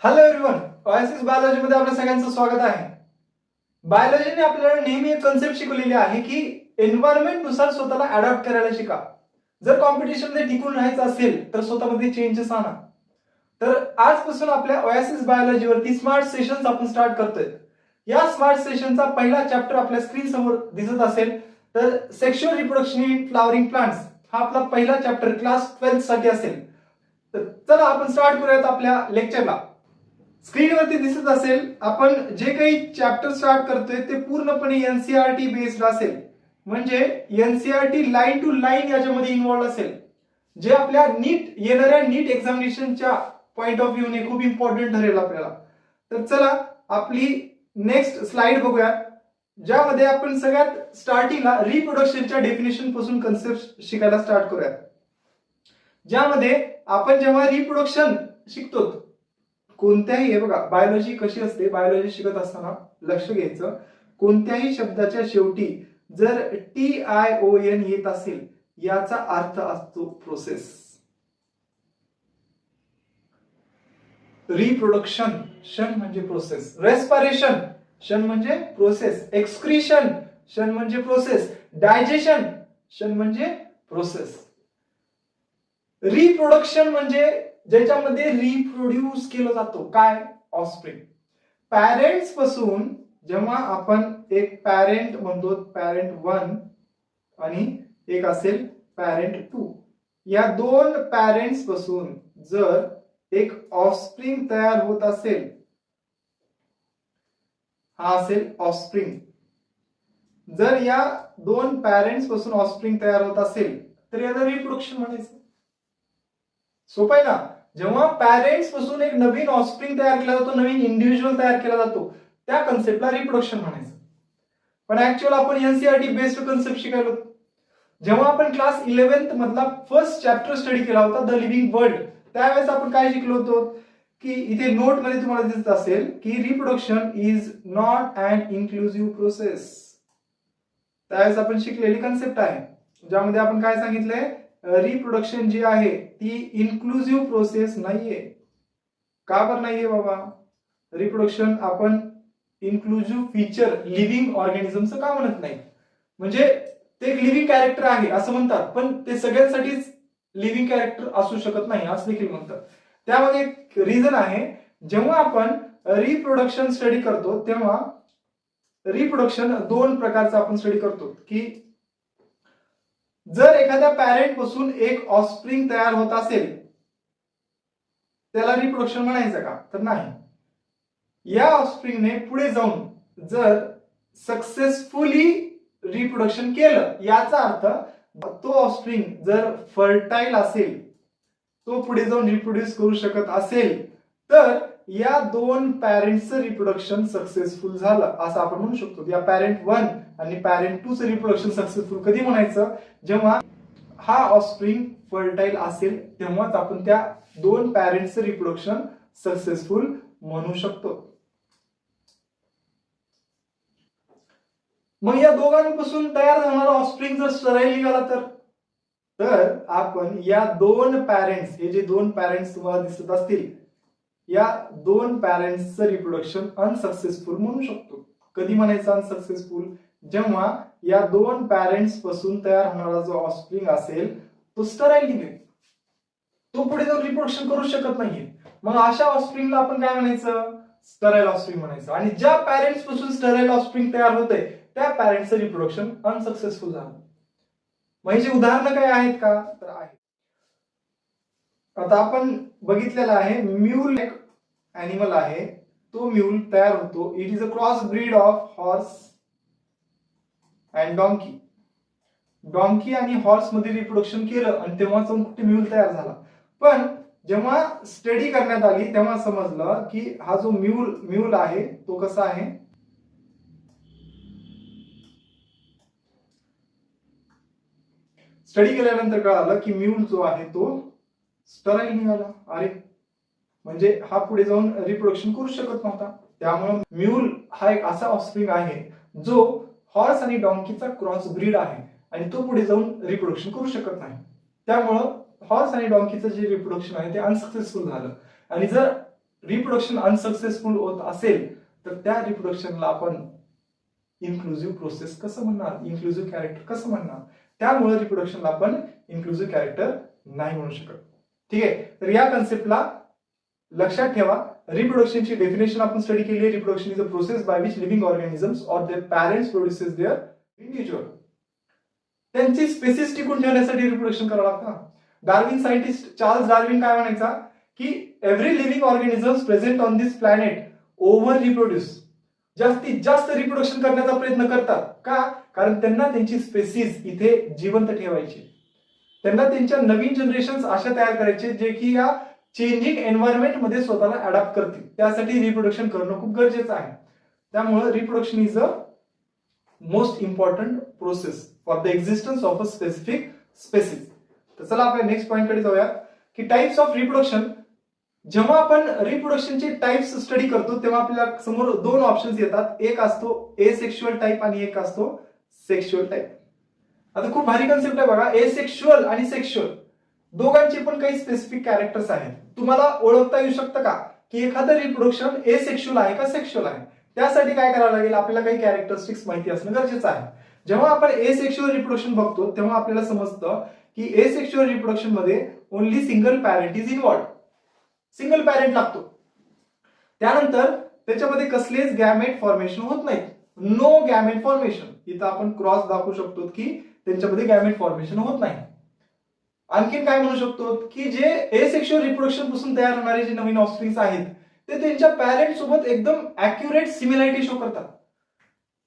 Hello everyone, oasis biology मध्ये आपल्या सगळ्यांचं स्वागत आहे. बायोलॉजीने आपल्याला नेहमी एक कन्सेप्ट शिकवलेली आहे की एन्व्हायरमेंट नुसार स्वतःला अडॉप्ट करायला शिका. जर कॉम्पिटिशन मध्ये टिकून राहायचं असेल तर स्वतःमध्ये चेंजेस आणा. तर आजपासून आपल्या ओएसिस बायोलॉजी वरती स्मार्ट सेशन्स आपण स्टार्ट करतोय. या स्मार्ट सेशनचा पहिला चॅप्टर आपल्या स्क्रीन समोर दिसत असेल तर sexual reproduction in flowering plants हा आपला पहिला चॅप्टर क्लास 12 साठी असेल. तर चला आपण स्टार्ट करूयात आपल्या लेक्चरला. स्क्रीनवरती दिसत असेल आपण जे काही चॅप्टर स्टार्ट करतोय ते पूर्णपणे एनसीईआरटी बेस्ड असेल. म्हणजे एनसीईआरटी लाईन टू लाईन याच्यामध्ये इन्व्हॉल्व असेल, जे आपल्या नीट येणाऱ्या नीट एक्झामिनेशनच्या पॉइंट ऑफ व्ह्यूने खूप इम्पॉर्टंट ठरेल आपल्याला. तर चला आपली नेक्स्ट स्लाइड बघूया, ज्यामध्ये आपण सगळ्यात स्टार्टिंगला रिप्रोडक्शनच्या डेफिनेशन पासून कन्सेप्ट शिकायला स्टार्ट करूया. ज्यामध्ये आपण जेव्हा रिप्रोडक्शन शिकतो कोणत्याही, हे बघा बायोलॉजी कशी असते, बायोलॉजी शिकत असताना लक्ष घ्यायचं, कोणत्याही शब्दाच्या शेवटी जर TION येत असेल याचा अर्थ असतो प्रोसेस. रिप्रोडक्शन शन म्हणजे प्रोसेस, रेस्पिरेशन शन म्हणजे प्रोसेस, एक्सक्रीशन शन म्हणजे प्रोसेस, डायजेशन शन म्हणजे प्रोसेस. रिप्रोडक्शन म्हणजे ज्याच्यामध्ये रिप्रोड्यूस केलं जातो काय, ऑफस्प्रिंग. पॅरेंट्स पासून जेव्हा आपण एक पॅरेंट म्हणतो, पॅरेंट 1 आणि एक असेल पॅरेंट 2, या दोन पॅरेंट्स पासून जर एक ऑफस्प्रिंग तयार होत असेल, हा असेल ऑफस्प्रिंग. जर या दोन पॅरेंट्स पासून ऑफस्प्रिंग तयार होत असेल तर याला रिप्रोडक्शन म्हणायचं. सोपं आहे ना. जेव्हा पॅरेंट्स पासून एक नवीन ऑफस्प्रिंग तयार केला जातो, नवीन इंडिव्हिज्युअल तयार केला जातो, त्या कन्सेप्टला रिप्रोडक्शन म्हणायचं. पण ऍक्च्युअल आपण एनसीईआरटी बेस्ड कन्सेप्ट शिकायलो. जेव्हा आपण क्लास 11th मधला फर्स्ट चॅप्टर स्टडी केला होता, द लिव्हिंग वर्ल्ड, त्यावेळेस आपण काय शिकलो होतो की इथे नोट मध्ये तुम्हाला दिसत असेल की reproduction is not an inclusive process. त्यावेळेस आपण शिकलेली कन्सेप्ट आहे, ज्यामध्ये आपण काय सांगितलंय, रिप्रोडक्शन जी आहे ती इन्क्लुझिव्ह प्रोसेस नाहीये. का बरं नाहीये बाबा? रिप्रोडक्शन आपण इन्क्लुझिव्ह फीचर लिव्हिंग ऑर्गॅनिझमचं का म्हणत नाही? म्हणजे ते एक लिव्हिंग कॅरेक्टर आहे असं म्हणतात, पण ते सगळ्यांसाठीच लिव्हिंग कॅरेक्टर असू शकत नाही असं देखील म्हणतात. त्यामध्ये एक रिझन आहे. जेव्हा आपण रिप्रोडक्शन स्टडी करतो तेव्हा रिप्रोडक्शन दोन प्रकारचं आपण स्टडी करतो की जर एखाद्या पॅरेंट पासून एक ऑफस्प्रिंग तयार होत असेल त्याला रिप्रोडक्शन म्हणायचं का? तर नाही. या ऑफस्प्रिंगने पुढे जाऊन जर सक्सेसफुली रिप्रोडक्शन केलं, याचा अर्थ तो ऑफस्प्रिंग जर फर्टाईल असेल, तो पुढे जाऊन रिप्रोड्यूस करू शकत असेल, तर या दोन पॅरेंट्सचं रिप्रोडक्शन सक्सेसफुल झालं असं आपण म्हणू शकतो. या पॅरेंट 1 आणि पॅरेंट 2चं रिप्रोडक्शन सक्सेसफुल कधी म्हणायचं? जेव्हा हा ऑफस्प्रिंग फर्टाईल असेल तेव्हाच आपण त्या दोन पॅरेंट्सचं रिप्रोडक्शन सक्सेसफुल म्हणू शकतो. मग या दोघांपासून तयार होणारा ऑफस्प्रिंग जर स्टराईल निघाला तर आपण या दोन पॅरेंट्स, हे जे दोन पॅरेंट्स तुम्हाला दिसत असतील, या दोन पॅरेंट्सचं रिप्रोडक्शन अनसक्सेसफुल म्हणू शकतो. कधी म्हणायचं अनसक्सेसफुल? जेव्हा या दोन पॅरेंट्स पासून तयार होणारा जो ऑफस्प्रिंग असेल तो स्टराईल निघेल, तो पुढे जाऊन रिप्रोडक्शन करू शकत नाहीये. मग अशा ऑफस्प्रिंगला आपण काय म्हणायचं? स्टराईल ऑफस्प्रिंग म्हणायचं. आणि ज्या पॅरेंट्स पासून स्टराईल ऑफस्प्रिंग तयार होते त्या पॅरेंट्सचं रिप्रोडक्शन अनसक्सेसफुल झालं. म्हणजे उदाहरणं काय आहेत का? तर आहे. आता आपण बघितलेलं आहे, म्यूल एक ॲनिमल आहे, तो म्यूल तयार होतो. It is a cross breed of horse and donkey. Donkey आणि हॉर्स मध्ये रिप्रोडक्शन केलं आणि तेव्हा जाऊन कुठे म्यूल तयार झाला. पण जेव्हा स्टडी करण्यात आली तेव्हा समजलं की हा जो म्यूल आहे तो कसा आहे, स्टडी केल्यानंतर कळालं की म्यूल जो आहे तो स्टराईल निघाला. अरे म्हणजे हा पुढे जाऊन रिप्रोडक्शन करू शकत नव्हता. त्यामुळे म्यूल हा एक असा ऑफस्प्रिंग आहे जो हॉर्स आणि डॉंकीचा क्रॉस ब्रीड आहे आणि तो पुढे जाऊन रिप्रोडक्शन करू शकत नाही. त्यामुळं हॉर्स आणि डॉंकीचं जे रिप्रोडक्शन आहे ते अनसक्सेसफुल झालं. आणि जर रिप्रोडक्शन अनसक्सेसफुल होत असेल तर त्या रिप्रोडक्शनला आपण इन्क्लुझिव्ह प्रोसेस कसं म्हणणार, इन्क्लुझिव्ह कॅरेक्टर कसं म्हणणार. त्यामुळे रिप्रोडक्शनला आपण इन्क्लुझिव्ह कॅरेक्टर नाही म्हणू शकत. ठीक आहे, तर या कन्सेप्टला लक्षात ठेवा. रिप्रोडक्शनची डेफिनेशन आपण स्टडी केली आहे. Reproduction is a process by which living organisms or their parents produces their individual. त्यांची स्पेसिस टिकून ठेवण्यासाठी रिप्रोडक्शन करावं लागतं. डार्विन सायंटिस्ट चार्ल्स डार्विन काय म्हणायचा की every living organisms present on this planet over reproduce, जास्तीत जास्त रिप्रोडक्शन करण्याचा प्रयत्न करतात. का? कारण त्यांना त्यांची स्पेसिस इथे जिवंत ठेवायची. त्यांना त्यांच्या नवीन जनरेशन अशा तयार करायचे जे की या चेंजिंग एन्व्हायरमेंट मध्ये स्वतःला अडॅप्ट करतील. त्यासाठी रिप्रोडक्शन करणं खूप गरजेचं आहे. त्यामुळे reproduction is a most important process for the existence of a specific species. तर चला आपल्या नेक्स्ट पॉइंट कडे जाऊया की टाइप्स ऑफ रिप्रोडक्शन. जेव्हा आपण रिप्रोडक्शनचे टाइप्स स्टडी करतो तेव्हा आपल्याला समोर दोन ऑप्शन्स येतात. एक असतो एसेक्शुअल टाइप आणि एक असतो सेक्शुअल टाइप. आता खूप भारी कन्सेप्ट आहे बघा. एसेक्शुअल आणि सेक्शुअल दोघांचे पण काही स्पेसिफिक कॅरेक्टर्स आहेत. तुम्हाला ओळखता येऊ शकतं का की एखादं रिप्रोडक्शन एसेक्शुअल आहे का सेक्शुअल आहे. त्यासाठी काय करावं लागेल, आपल्याला काही कॅरेक्टरिस्टिक्स माहिती असणं गरजेचं आहे. जेव्हा आपण एसेक्शुअल रिप्रोडक्शन बघतो तेव्हा आपल्याला समजतं की एसेक्शुअल रिप्रोडक्शन मध्ये only single parent is involved. Single parent लागतो. त्यानंतर त्याच्यामध्ये कसलेच गॅमेट फॉर्मेशन होत नाहीत. No gamete formation. इथं आपण क्रॉस दाखवू शकतो की त्यांच्यामध्ये गॅमेट फॉर्मेशन होत नाही. आणखीन काय म्हणू शकतो की जे एसेक्शुअल रिप्रोडक्शन पासून तयार होणारे जे नवीन ऑफस्प्रिंग्स आहेत ते त्यांच्या पॅरेंट सोबत एकदम ऍक्युरेट सिमिलॅरिटी शो करतात.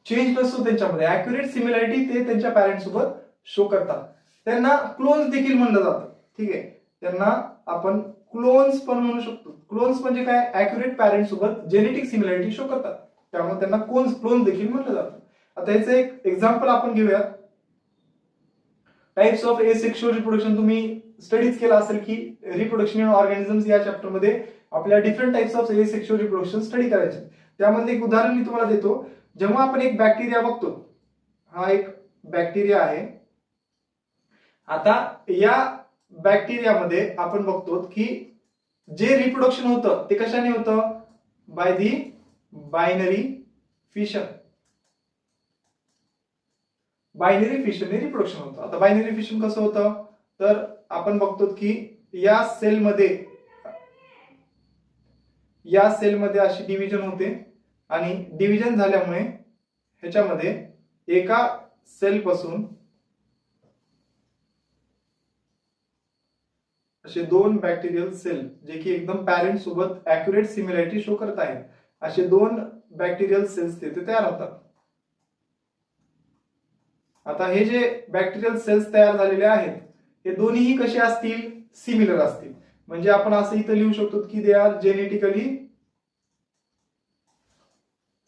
चेंज नसतो त्यांच्यामध्ये, ऍक्युरेट सिमिलॅरिटी ते त्यांच्या पॅरेंट सोबत शो करतात. त्यांना क्लोन्स देखील म्हणलं जातं. ठीक आहे, त्यांना आपण क्लोन्स पण म्हणू शकतो. क्लोन्स म्हणजे काय, ऍक्युरेट पॅरेंट सोबत जेनेटिक सिमिलॅरिटी शो करतात. त्यामुळे त्यांना क्लोन देखील म्हटलं जातं. आता याचं एक एक्झाम्पल आपण घेऊया. टाइप्स ऑफ एसेक्शुअल रिप्रोडक्शन तुम्ही स्टडीज केला असेल की रिप्रोडक्शन इन ऑर्गॅनिझम्स या चॅप्टर मध्ये आपल्या different types of asexual reproduction study करायचे. त्यामध्ये एक उदाहरण मी तुम्हाला देतो. जेव्हा आपण एक बॅक्टेरिया बघतो, हा एक बॅक्टेरिया आहे. आता या बॅक्टेरियामध्ये आपण बघतो की जे रिप्रोडक्शन होतं ते कशाने होतं, by the binary fission. Binary फिशनने रिप्रोडक्शन होतं. आता बायनरी फिशन कसं होतं तर आपण बघतो की या सेलमध्ये अशी डिव्हिजन होते आणि डिव्हिजन झाल्यामुळे ह्याच्यामध्ये एका सेल पासून असे दोन बॅक्टेरियल सेल जे की एकदम पॅरेंट सोबत ऍक्युरेट सिमिलॅरिटी शो करत आहेत, असे दोन बॅक्टेरियल सेल्स तिथे तयार होतात. आता हे जे बॅक्टेरियल सेल्स तयार झालेले आहेत हे दोन्हीही कसे असतील, सिमिलर असतील. म्हणजे आपण असं इथं लिहू शकतो की दे आर जेनेटिकली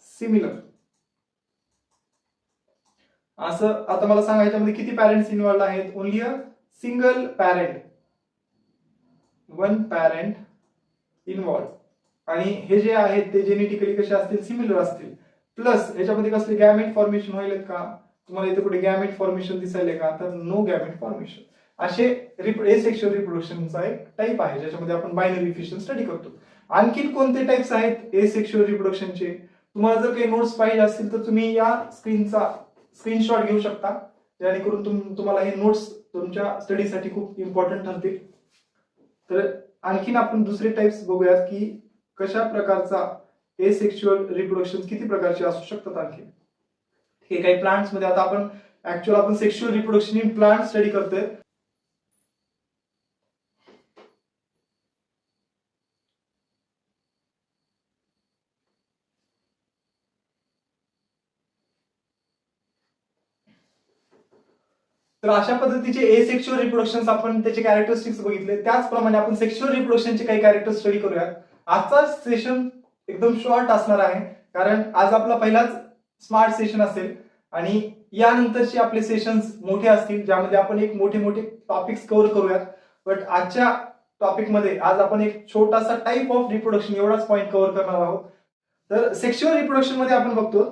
सिमिलर. असं आता मला सांगा याच्यामध्ये किती पॅरेंट्स इन्व्हॉल्व आहेत, only a single parent, one parent involve. आणि हे जे आहेत ते जेनेटिकली कसे असतील, सिमिलर असतील. प्लस याच्यामध्ये कसले गॅमेट फॉर्मेशन होईल का, तुम्हाला इथे कुठे गॅमेट फॉर्मेशन दिसायले का, तर नो गॅमेट फॉर्मेशन. असे एसेक्शुअल रिप्रोडक्शनचा एक टाइप आहे ज्याच्यामध्ये आपण बायनरी फिशन स्टडी करतो. आणखीन कोणते टाइप्स आहेत एसेक्शुअल रिप्रोडक्शनचे, तुम्हाला जर काही नोट्स पाहिजे असतील तर तुम्ही या स्क्रीनचा स्क्रीनशॉट घेऊ शकता, जेणेकरून तुम्हाला हे नोट्स तुमच्या स्टडीसाठी खूप इम्पॉर्टंट ठरतील. तर आणखीन आपण दुसरे टाइप्स बघूयात की कशा प्रकारचा एसेक्शुअल रिप्रोडक्शन किती प्रकारचे असू शकतात. आणखी हे काही प्लांट्स मध्ये, आता आपण sexual reproduction in plant study करतोय. तर अशा पद्धतीचे एसेक्शुअल रिप्रोडक्शन आपण त्याचे कॅरेक्टरिस्टिक्स बघितले. त्याचप्रमाणे आपण सेक्शुअल रिप्रोडक्शनचे काही कॅरेक्टर स्टडी करूयात. आजचा सेशन एकदम शॉर्ट असणार आहे कारण आज आपला पहिलाच स्मार्ट सेशन असेल आणि यानंतरचे आपले सेशन्स मोठे असतील ज्यामध्ये आपण एक मोठे मोठे टॉपिक्स कव्हर करूयात. बट आजच्या टॉपिकमध्ये आज आपण एक छोटासा टाइप ऑफ रिप्रोडक्शन एवढाच पॉइंट कव्हर करणार आहोत. तर सेक्शुअल रिप्रोडक्शन मध्ये आपण बघतो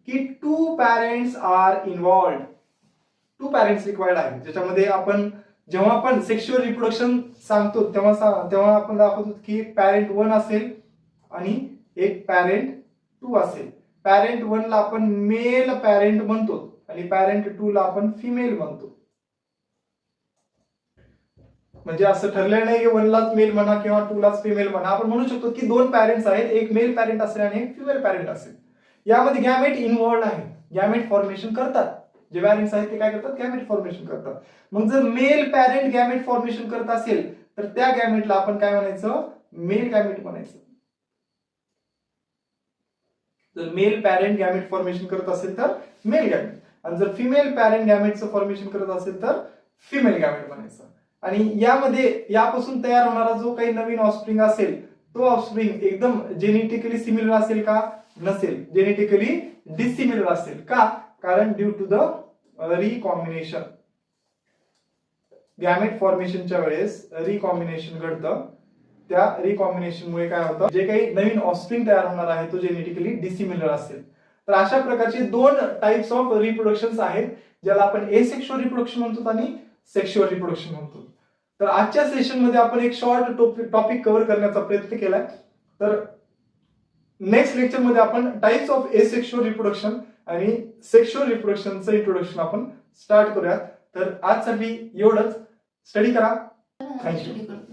की 2 parents are involved. 2 parents required आहे, ज्याच्यामध्ये आपण जेव्हा आपण सेक्शुअल रिप्रोडक्शन सांगतो तेव्हा आपण दाखवतो की पॅरेंट 1 असेल आणि एक पॅरेंट 2 असेल. पॅरेंट 1 ला आपण मेल पॅरेंट म्हणतो आणि पॅरेंट 2 ला आपण फिमेल म्हणतो. म्हणजे असं ठरलेलं नाही की 1 लाच मेल म्हणा किंवा 2 लाच फिमेल म्हणा. आपण म्हणू शकतो की 2 पॅरेंट्स आहेत, एक मेल पॅरेंट असेल आणि एक फिमेल पॅरेंट असेल. यामध्ये गॅमेट इन्व्हॉल्ड आहे, गॅमेट फॉर्मेशन करतात. जे पॅरेंट्स आहेत ते काय करतात, गॅमेट फॉर्मेशन करतात. मग जर मेल पॅरेंट गॅमेट फॉर्मेशन करत असेल तर त्या गॅमेटला आपण काय म्हणायचं, मेल गॅमेट म्हणायचं. जर मेल पॅरेंट गॅमेट फॉर्मेशन करत असेल तर मेल गॅमेट, आणि जर फिमेल पॅरेंट गॅमेटचं फॉर्मेशन करत असेल तर फिमेल गॅमेट म्हणायचं. आणि यामध्ये यापासून तयार होणारा जो काही नवीन ऑफस्प्रिंग असेल तो ऑफस्प्रिंग एकदम जेनेटिकली सिमिलर असेल का, नसेल, जेनेटिकली डिसिमिलर असेल. का, कारण due to the recombination. Gamete फॉर्मेशनच्या वेळेस रिकॉम्बिनेशन घडतं. त्या रिकॉम्बिनेशनमुळे काय होतं, जे काही नवीन ऑफस्प्रिंग तयार होणार आहे तो जेनेटिकली डिसिमिलर असेल. तर अशा प्रकारचे 2 टाइप्स ऑफ रिप्रोडक्शन आहेत, ज्याला आपण एसेक्शुअल रिप्रोडक्शन म्हणतो आणि सेक्शुअल रिप्रोडक्शन म्हणतो. तर आजच्या सेशनमध्ये आपण एक शॉर्ट टॉपिक कव्हर करण्याचा प्रयत्न केलाय. तर नेक्स्ट लेक्चरमध्ये आपण टाइप्स ऑफ एसेक्शुअल रिप्रोडक्शन आणि सेक्शुअल रिप्रोडक्शनचं इंट्रोडक्शन आपण स्टार्ट करूयात. तर आजसाठी एवढंच. स्टडी करा. थँक्यू.